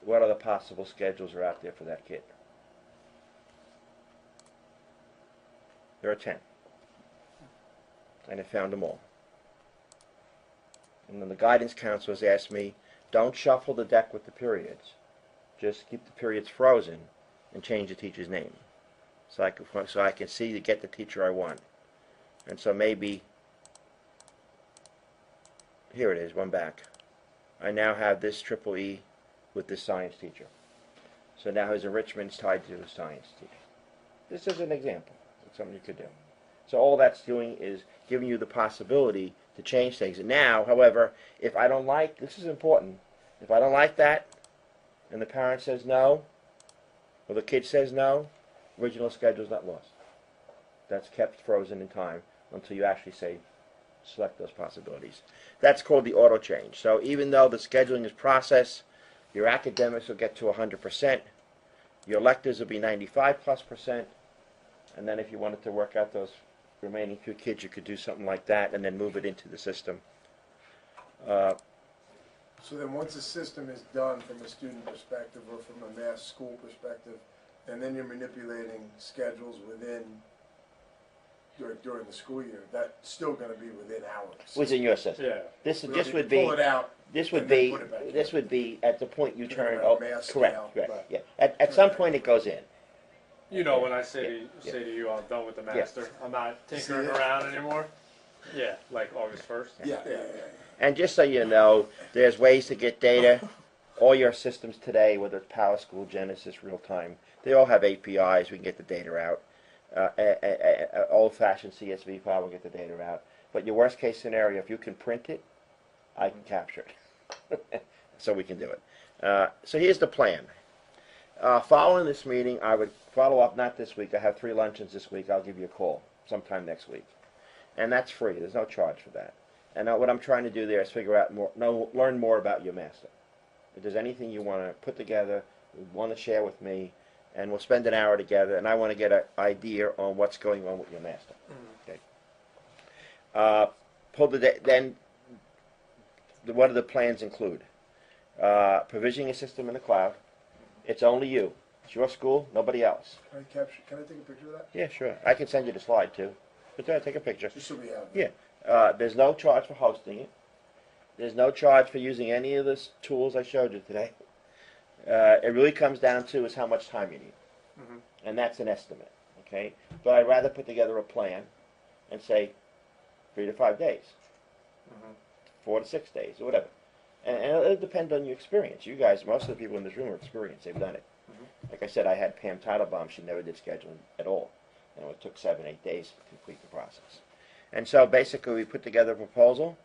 what other possible schedules are out there for that kid? There are 10. And I found them all. And then the guidance counselors asked me, don't shuffle the deck with the periods. Just keep the periods frozen and change the teacher's name. So I can see to get the teacher I want. And so maybe, here it is, one back. I now have this triple E with this science teacher. So now his enrichment is tied to his science teacher. This is an example of something you could do. So all that's doing is giving you the possibility to change things. And now, however, if I don't like, this is important, if I don't like that, and the parent says no, or the kid says no, original schedule is not lost. That's kept frozen in time until you actually say, select those possibilities. That's called the auto change. So even though the scheduling is processed, your academics will get to 100%, your electives will be 95+%, and then if you wanted to work out those remaining few kids, you could do something like that and then move it into the system. So then once the system is done from a student perspective or from a mass school perspective, and then you're manipulating schedules within, during the school year, that's still going to be within hours. Within your system. Yeah. This So this you would pull be it out. this would and then be put it back in. this would be at the point you Put it turn. on a Oh, mass correct, scale. correct. Right. Yeah. At some point it goes in. You know, when I say Yeah. to you, I'm done with the Yeah. master. I'm not tinkering See it? around anymore. Yeah, like August 1st. Yeah. And just so you know, there's ways to get data. All your systems today, whether it's Power School, Genesis, RealTime, they all have APIs. We can get the data out. Old-fashioned CSV file will get the data out. But your worst-case scenario, if you can print it, I can capture it. So we can do it. So here's the plan. Following this meeting, I would follow up, not this week. I have 3 luncheons this week. I'll give you a call sometime next week. And that's free. There's no charge for that. And what I'm trying to do there is figure out learn more about your master. If there's anything you want to put together, want to share with me, and we'll spend an hour together, and I want to get an idea on what's going on with your master. Okay. Then, what do the plans include? Provisioning a system in the cloud. It's only you. It's your school, nobody else. Can I take a picture of that? Yeah, sure. I can send you the slide too. But take a picture. Just so we have. Yeah. There's no charge for hosting it. There's no charge for using any of the tools I showed you today. It really comes down to is how much time you need. Mhm. And that's an estimate, okay? But I'd rather put together a plan and say 3 to 5 days, 4 to 6 days, or whatever. And it'll depend on your experience. You guys, most of the people in this room are experienced. They've done it. Like I said, I had Pam Teitelbaum. She never did scheduling at all. And it took 7, 8 days to complete the process. And so basically we put together a proposal,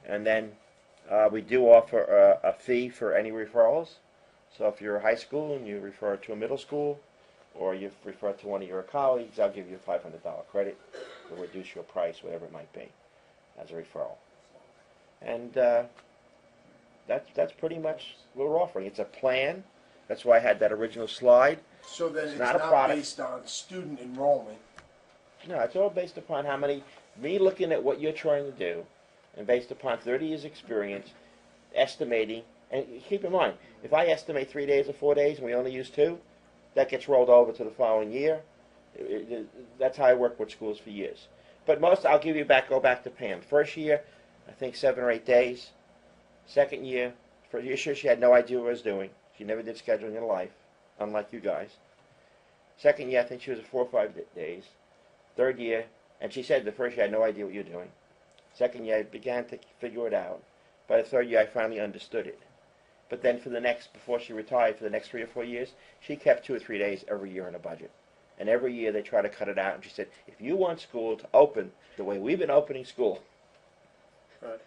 and then we do offer a fee for any referrals. So if you're a high school and you refer to a middle school, or you refer to one of your colleagues, I'll give you a $500 credit. We'll reduce your price, whatever it might be, as a referral. And that's pretty much what we're offering. It's a plan. That's why I had that original slide. So then it's not a not product. based on student enrollment. No, it's all based upon how many, me looking at what you're trying to do, and based upon 30 years experience, estimating, and keep in mind, if I estimate 3 days or 4 days and we only use 2, that gets rolled over to the following year. That's how I work with schools for years. But most, I'll give you go back to Pam. First year, I think 7 or 8 days. Second year, first year she had no idea what I was doing. She never did scheduling in her life, unlike you guys. Second year, I think she was at 4 or 5 days. Third year, and she said the first year I had no idea what you're doing. Second year, I began to figure it out. By the third year, I finally understood it. But then before she retired, for the next 3 or 4 years, she kept 2 or 3 days every year in a budget. And every year they try to cut it out. And she said, if you want school to open the way we've been opening school, Right.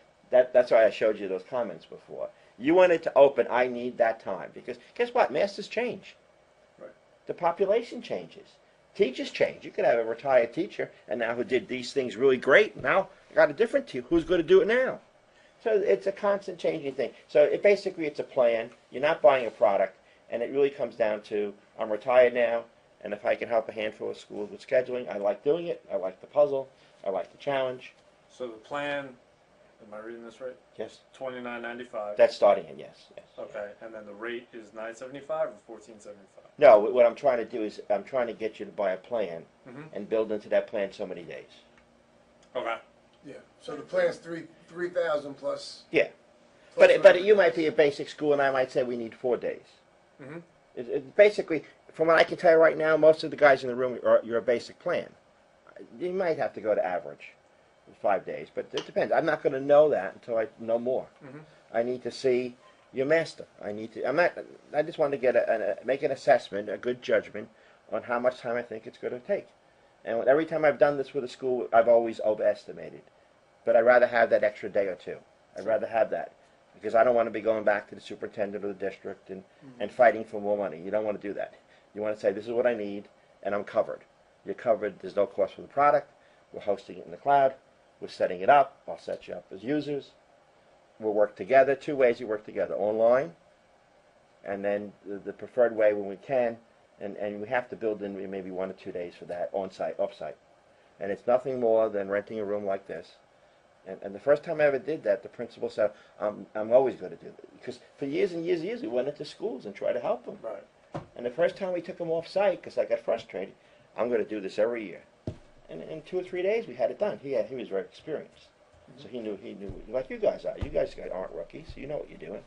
that's why I showed you those comments before. You want it to open, I need that time. Because guess what? Masters change. Right. The population changes. Teachers change. You could have a retired teacher and now who did these things really great. Now I got a different teacher. Who's going to do it now? So it's a constant changing thing. So it's a plan. You're not buying a product, and it really comes down to I'm retired now, and if I can help a handful of schools with scheduling, I like doing it. I like the puzzle. I like the challenge. So the plan, am I reading this right? Yes. $29.95. That's starting it. Yes. Okay, and then the rate is $9.75 or $14.75? No, what I'm trying to do is I'm trying to get you to buy a plan Mm-hmm. and build into that plan so many days. Okay. Yeah, so the plan's 3,000 plus. Yeah. plus But you whatever. might be a basic school, and I might say we need 4 days. Mm-hmm. Basically, from what I can tell you right now, most of the guys in the room you're a basic plan. You might have to go to average, 5 days, but it depends. I'm not going to know that until I know more. Mm-hmm. I need to see your master. I just want to get make an assessment, a good judgment on how much time I think it's going to take. And every time I've done this with a school, I've always overestimated. But I'd rather have that extra day or two. I'd rather have that. Because I don't want to be going back to the superintendent of the district and fighting for more money. You don't want to do that. You want to say, this is what I need, and I'm covered. You're covered. There's no cost for the product. We're hosting it in the cloud. We're setting it up. I'll set you up as users. We'll work together. 2 ways you work together. Online, and then the preferred way when we can, and we have to build in maybe 1 or 2 days for that, on-site, off-site. And it's nothing more than renting a room like this. And the first time I ever did that, the principal said, I'm always going to do it. Because for years and years and years, we went into schools and tried to help them. Right. And the first time we took them off-site, because I got frustrated, I'm going to do this every year. And in 2 or 3 days, we had it done. He was very experienced. So he knew, like you guys are. You guys aren't rookies. You know what you're doing.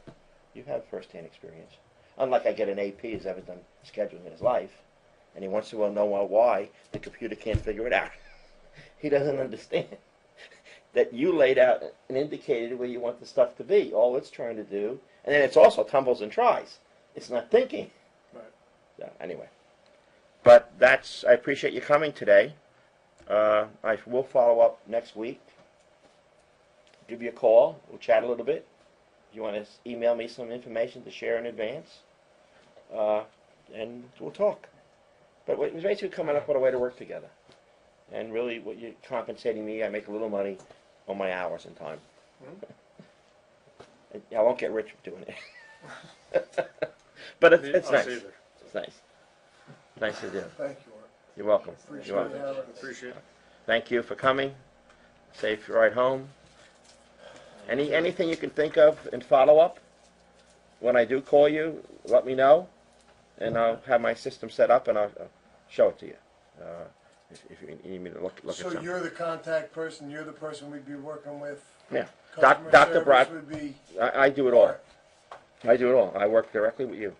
You have first-hand experience. Unlike I get an AP who's ever done scheduling in his life, and he wants to know why the computer can't figure it out. He doesn't understand that you laid out and indicated where you want the stuff to be. All it's trying to do, and then it's also tumbles and tries. It's not thinking. Right. So anyway, but I appreciate you coming today. I will follow up next week. Give you a call. We'll chat a little bit. If you want to email me some information to share in advance, and we'll talk. But it was basically coming up with a way to work together. And really, what you're compensating me, I make a little money on my hours and time. I won't get rich doing it. But it's nice. Either. It's nice. Nice to do. Thank you, Art. You're welcome. Appreciate You're welcome. having us. Appreciate it. Thank you for coming. Safe ride home. Anything you can think of in follow-up? When I do call you, let me know, and I'll have my system set up, and I'll show it to you. If you need me to look at So something. you're the contact person, you're the person we'd be working with? Yeah. Customer Dr. service Brock, would be I do it all. Art. I do it all. I work directly with you.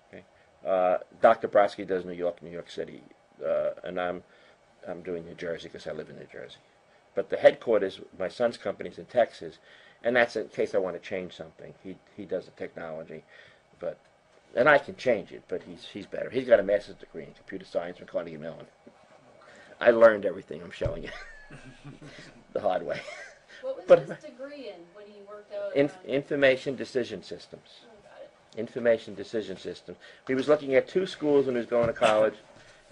Okay. Dr. Brodsky does New York City, and I'm doing New Jersey because I live in New Jersey. But the headquarters, my son's company's in Texas, and that's in case I want to change something. He does the technology, and I can change it, but he's better. He's got a master's degree in computer science from Carnegie Mellon. I learned everything. I'm showing you the hard way. What But- was his degree in when he worked out? Information decision systems. Oh, got it. Information decision system. He was looking at 2 schools when he was going to college,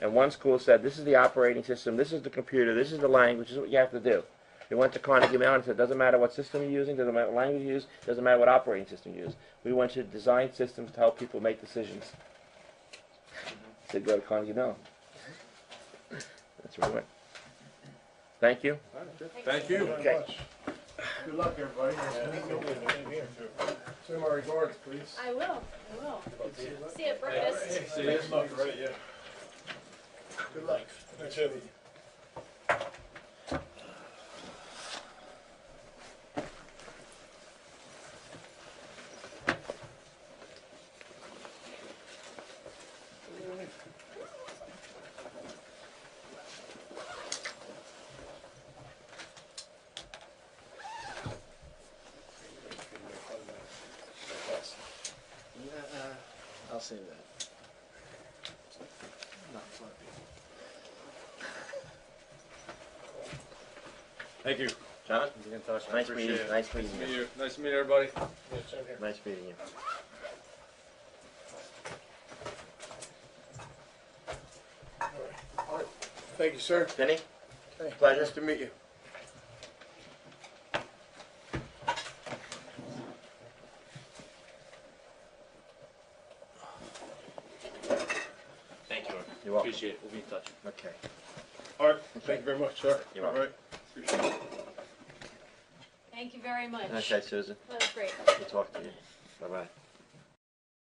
and one school said, this is the operating system, this is the computer, this is the language, this is what you have to do. He went to Carnegie Mellon and said, doesn't matter what system you're using, doesn't matter what language you use, doesn't matter what operating system you use. We want you to design systems to help people make decisions. So go to Carnegie Mellon. That's where he went. Thank you. Thank you. Thank you very much. Good luck, everybody. Send my regards, please. I will. See you at breakfast. See, it's not right, yeah. Good luck. Thanks, Eddie. save that. Not funny. Thank you. John, Be in touch. I nice appreciate meeting, it. nice meeting Meet you. you. Nice to meet everybody. Yeah, same here. Nice meeting you. All right. Thank you, sir. Vinny, Okay. Pleasure. Nice to meet you. Thank you. you're welcome. Appreciate it. We'll be in touch. Okay. All right. Thank you very much, sir. You're All welcome. right. Appreciate it. Thank you very much. Okay, Susan, That was great. good talk to you. Bye-bye.